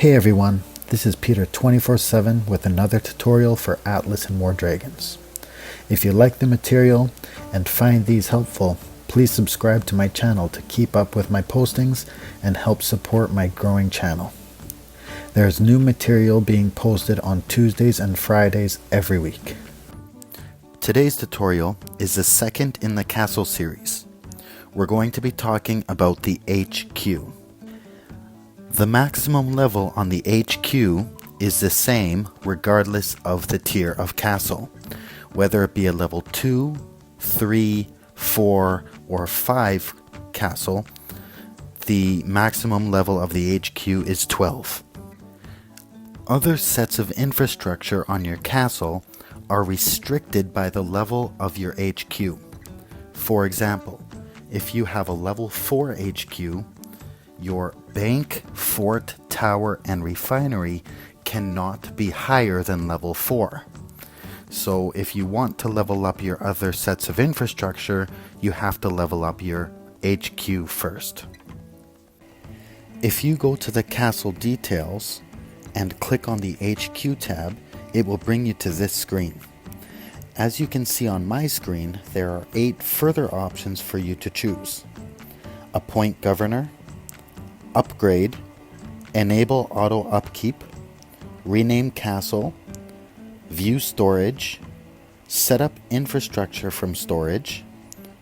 Hey everyone, this is Peter 24/7 with another tutorial for Atlas and More Dragons. If you like the material and find these helpful, please subscribe to my channel to keep up with my postings and help support my growing channel. There is new material being posted on Tuesdays and Fridays every week. Today's tutorial is the second in the castle series. We're going to be talking about the HQ. The maximum level on the HQ is the same regardless of the tier of castle. Whether it be a level 2, 3, 4, or 5 castle, the maximum level of the HQ is 12. Other sets of infrastructure on your castle are restricted by the level of your HQ. For example, if you have a level 4 HQ, your bank, fort, tower, and refinery cannot be higher than level 4. So if you want to level up your other sets of infrastructure, you have to level up your HQ first. If you go to the castle details and click on the HQ tab, it will bring you to this screen. As you can see on my screen, there are 8 further options for you to choose. Appoint Governor, Upgrade, Enable Auto Upkeep, Rename Castle, View Storage, Set up Infrastructure from Storage,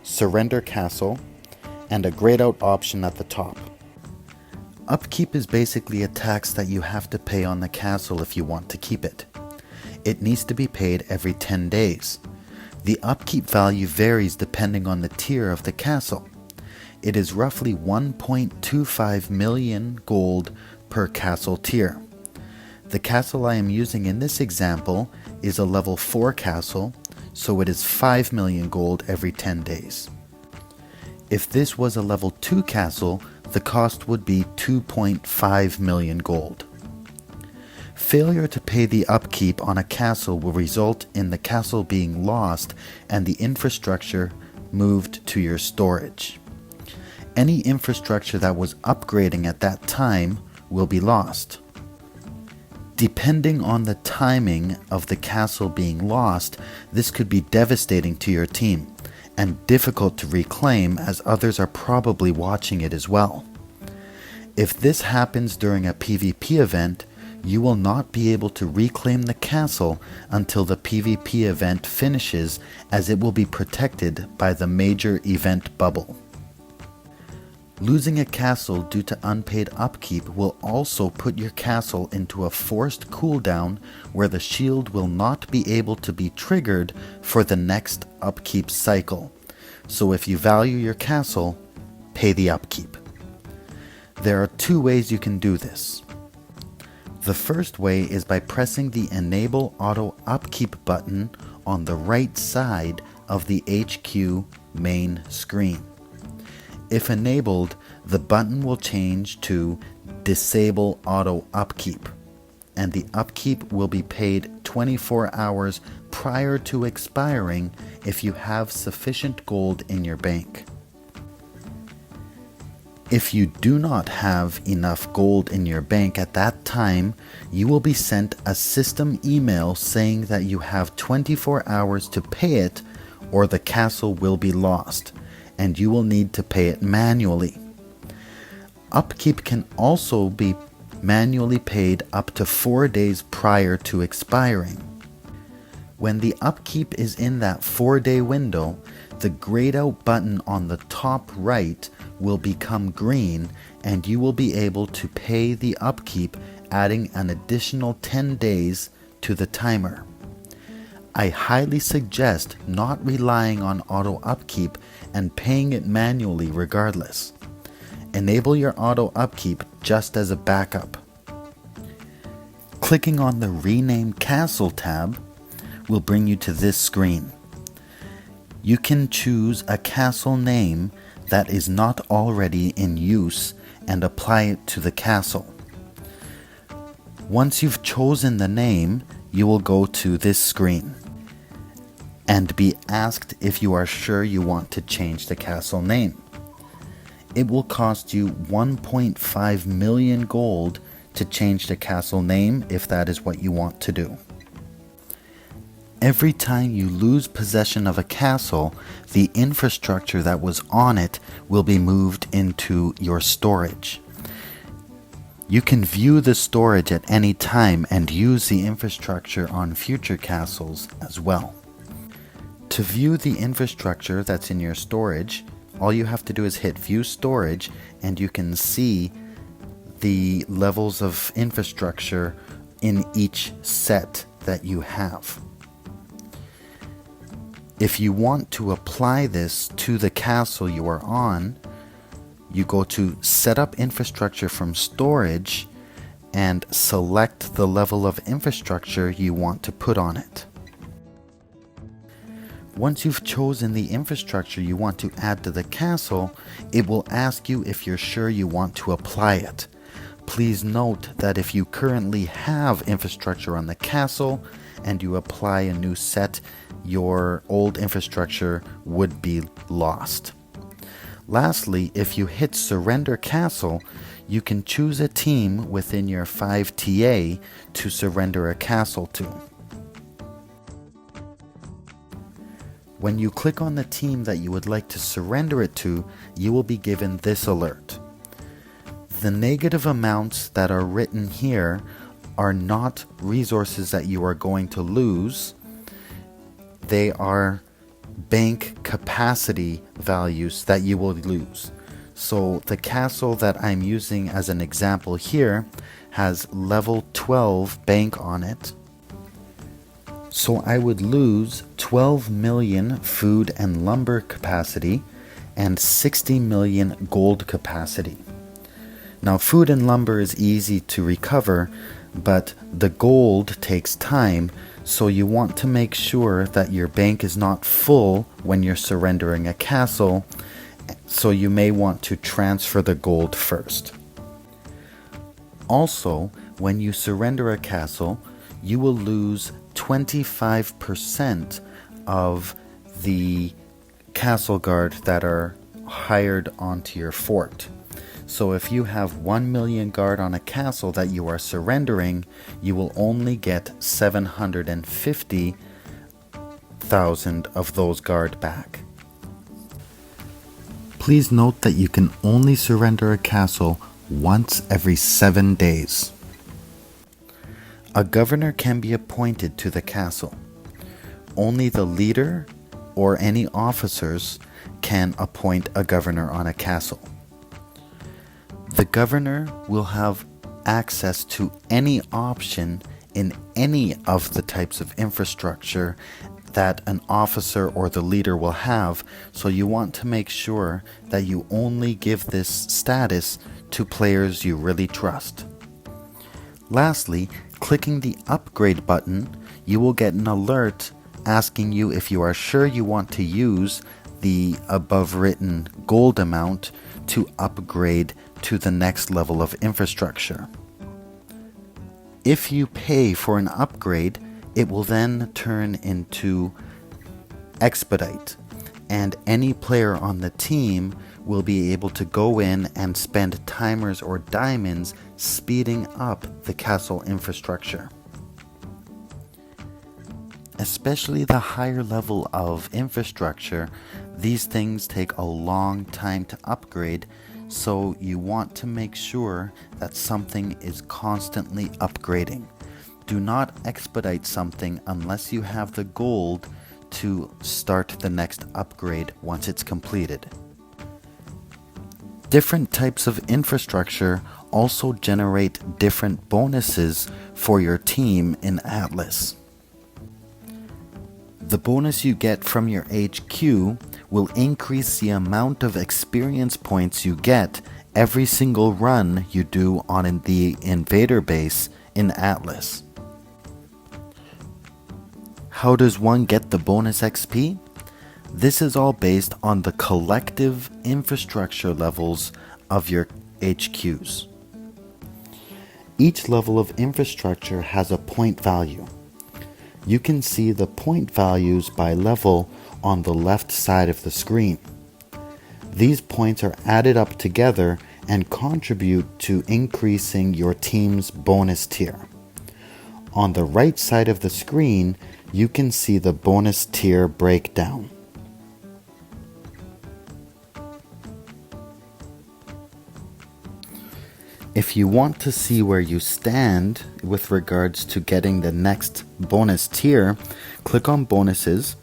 Surrender Castle, and a grayed out option at the top. Upkeep is basically a tax that you have to pay on the castle if you want to keep it. It needs to be paid every 10 days. The upkeep value varies depending on the tier of the castle. It is roughly 1.25 million gold per castle tier. The castle I am using in this example is a level 4 castle, so it is 5 million gold every 10 days. If this was a level 2 castle, the cost would be 2.5 million gold. Failure to pay the upkeep on a castle will result in the castle being lost and the infrastructure moved to your storage. Any infrastructure that was upgrading at that time will be lost. Depending on the timing of the castle being lost, this could be devastating to your team and difficult to reclaim, as others are probably watching it as well. If this happens during a PvP event, you will not be able to reclaim the castle until the PvP event finishes, as it will be protected by the major event bubble. Losing a castle due to unpaid upkeep will also put your castle into a forced cooldown where the shield will not be able to be triggered for the next upkeep cycle. So if you value your castle, pay the upkeep. There are 2 ways you can do this. The first way is by pressing the Enable Auto Upkeep button on the right side of the HQ main screen. If enabled, the button will change to Disable Auto Upkeep, and the upkeep will be paid 24 hours prior to expiring if you have sufficient gold in your bank. If you do not have enough gold in your bank at that time, you will be sent a system email saying that you have 24 hours to pay it, or the castle will be lost, and you will need to pay it manually. Upkeep can also be manually paid up to 4 days prior to expiring. When the upkeep is in that 4-day window, the grayed out button on the top right will become green, and you will be able to pay the upkeep, adding an additional 10 days to the timer. I highly suggest not relying on auto upkeep and paying it manually regardless. Enable your auto upkeep just as a backup. Clicking on the Rename Castle tab will bring you to this screen. You can choose a castle name that is not already in use and apply it to the castle. Once you've chosen the name, you will go to this screen and be asked if you are sure you want to change the castle name. It will cost you 1.5 million gold to change the castle name if that is what you want to do. Every time you lose possession of a castle, the infrastructure that was on it will be moved into your storage. You can view the storage at any time and use the infrastructure on future castles as well. To view the infrastructure that's in your storage, all you have to do is hit View Storage and you can see the levels of infrastructure in each set that you have. If you want to apply this to the castle you are on, you go to Set up Infrastructure from Storage and select the level of infrastructure you want to put on it. Once you've chosen the infrastructure you want to add to the castle, it will ask you if you're sure you want to apply it. Please note that if you currently have infrastructure on the castle and you apply a new set, your old infrastructure would be lost. Lastly, if you hit Surrender Castle, you can choose a team within your 5TA to surrender a castle to. When you click on the team that you would like to surrender it to, you will be given this alert. The negative amounts that are written here are not resources that you are going to lose. They are bank capacity values that you will lose. So the castle that I'm using as an example here has level 12 bank on it. So I would lose 12 million food and lumber capacity and 60 million gold capacity. Now food and lumber is easy to recover, but the gold takes time, so you want to make sure that your bank is not full when you're surrendering a castle, so you may want to transfer the gold first. Also, when you surrender a castle, you will lose 25% of the castle guard that are hired onto your fort. So if you have 1 million guard on a castle that you are surrendering, you will only get 750,000 of those guard back. Please note that you can only surrender a castle once every 7 days. A governor can be appointed to the castle. Only the leader or any officers can appoint a governor on a castle. The governor will have access to any option in any of the types of infrastructure that an officer or the leader will have, so you want to make sure that you only give this status to players you really trust. Lastly, clicking the upgrade button, you will get an alert asking you if you are sure you want to use the above written gold amount to upgrade to the next level of infrastructure. If you pay for an upgrade, it will then turn into expedite, and any player on the team will be able to go in and spend timers or diamonds speeding up the castle infrastructure. Especially the higher level of infrastructure, these things take a long time to upgrade, so you want to make sure that something is constantly upgrading. Do not expedite something unless you have the gold to start the next upgrade once it's completed. Different types of infrastructure also generate different bonuses for your team in Atlas. The bonus you get from your HQ will increase the amount of experience points you get every single run you do on the invader base in Atlas. How does one get the bonus XP? This is all based on the collective infrastructure levels of your HQs. Each level of infrastructure has a point value. You can see the point values by level on the left side of the screen. These points are added up together and contribute to increasing your team's bonus tier. On the right side of the screen, you can see the bonus tier breakdown. If you want to see where you stand with regards to getting the next bonus tier, click on bonuses,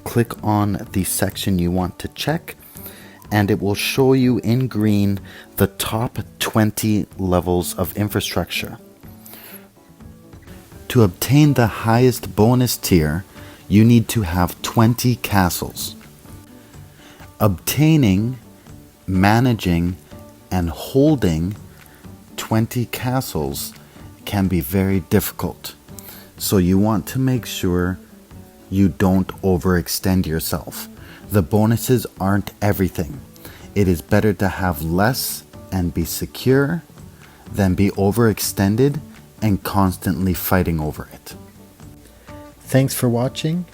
click on the section you want to check, and it will show you in green the top 20 levels of infrastructure. To obtain the highest bonus tier, you need to have 20 castles. Obtaining, managing, and holding 20 castles can be very difficult. So you want to make sure you don't overextend yourself. The bonuses aren't everything. It is better to have less and be secure than be overextended and constantly fighting over it. Thanks for watching,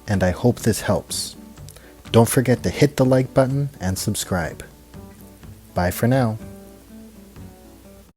and I hope this helps. Don't forget to hit the like button and subscribe. Bye for now.